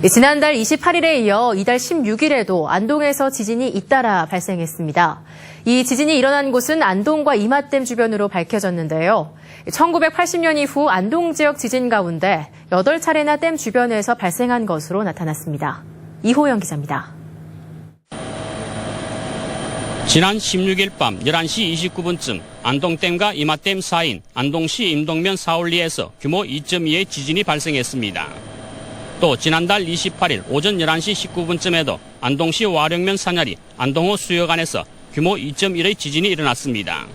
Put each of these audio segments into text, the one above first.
지난달 28일에 이어 이달 16일에도 안동에서 지진이 잇따라 발생했습니다. 이 지진이 일어난 곳은 안동과 이맛댐 주변으로 밝혀졌는데요. 1980년 이후 안동 지역 지진 가운데 8차례나 댐 주변에서 발생한 것으로 나타났습니다. 이호영 기자입니다. 지난 16일 밤 11시 29분쯤 안동댐과 이맛댐 사이인 안동시 임동면 사월리에서 규모 2.2의 지진이 발생했습니다. 또 지난달 28일 오전 11시 19분쯤에도 안동시 와룡면 산야리 안동호 수역안에서 규모 2.1의 지진이 일어났습니다.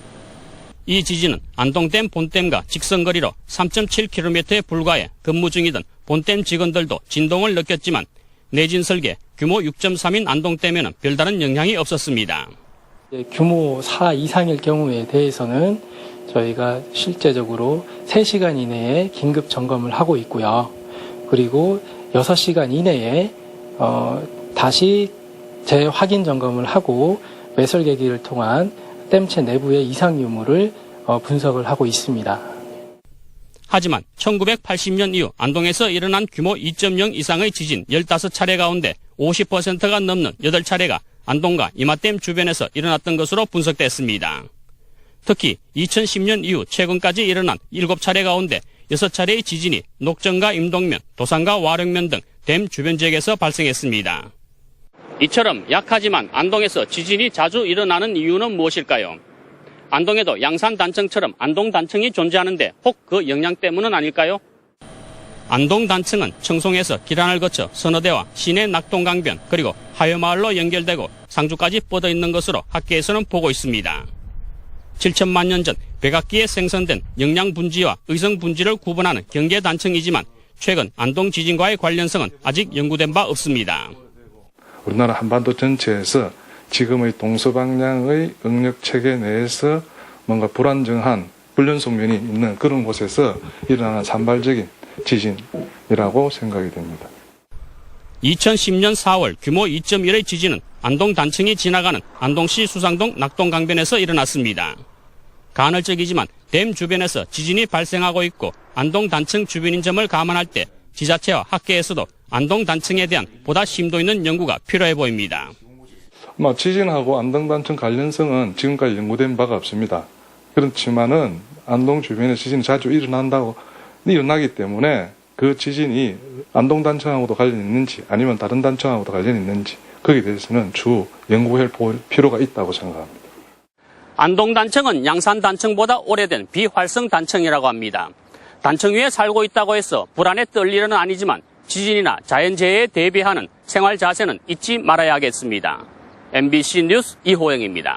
이 지진은 안동댐 본댐과 직선거리로 3.7km에 불과해 근무 중이던 본댐 직원들도 진동을 느꼈지만 내진 설계 규모 6.3인 안동댐에는 별다른 영향이 없었습니다. 규모 4 이상일 경우에 대해서는 저희가 실제적으로 3시간 이내에 긴급 점검을 하고 있고요. 그리고 6시간 이내에 다시 재확인 점검을 하고 매설계기를 통한 댐체 내부의 이상 유무를 분석을 하고 있습니다. 하지만 1980년 이후 안동에서 일어난 규모 2.0 이상의 지진 15차례 가운데 50%가 넘는 8차례가 안동과 이맛댐 주변에서 일어났던 것으로 분석됐습니다. 특히 2010년 이후 최근까지 일어난 7차례 가운데 6차례의 지진이 녹정과 임동면, 도산과 와룡면 등 댐 주변 지역에서 발생했습니다. 이처럼 약하지만 안동에서 지진이 자주 일어나는 이유는 무엇일까요? 안동에도 양산단층처럼 안동단층이 존재하는데 혹 그 영향 때문은 아닐까요? 안동단층은 청송에서 기란을 거쳐 선어대와 시내 낙동강변 그리고 하회마을로 연결되고 상주까지 뻗어 있는 것으로 학계에서는 보고 있습니다. 7천만 년 전 백악기에 생성된 영양분지와 의성분지를 구분하는 경계단층이지만 최근 안동 지진과의 관련성은 아직 연구된 바 없습니다. 우리나라 한반도 전체에서 지금의 동서방향의 응력체계 내에서 뭔가 불안정한 불연속 면이 있는 그런 곳에서 일어나는 산발적인 지진이라고 생각이 됩니다. 2010년 4월 규모 2.1의 지진은 안동 단층이 지나가는 안동시 수상동 낙동강변에서 일어났습니다. 간헐적이지만 댐 주변에서 지진이 발생하고 있고 안동 단층 주변인 점을 감안할 때 지자체와 학계에서도 안동 단층에 대한 보다 심도 있는 연구가 필요해 보입니다. 지진하고 안동 단층 관련성은 지금까지 연구된 바가 없습니다. 그렇지만은 안동 주변에 지진이 자주 일어나기 때문에 그 지진이 안동 단층하고도 관련이 있는지 아니면 다른 단층하고도 관련이 있는지 거기에 대해서는 추후 연구해 볼 필요가 있다고 생각합니다. 안동 단층은 양산 단층보다 오래된 비활성 단층이라고 합니다. 단층 위에 살고 있다고 해서 불안에 떨 일은 아니지만 지진이나 자연재해에 대비하는 생활 자세는 잊지 말아야겠습니다. MBC 뉴스 이호영입니다.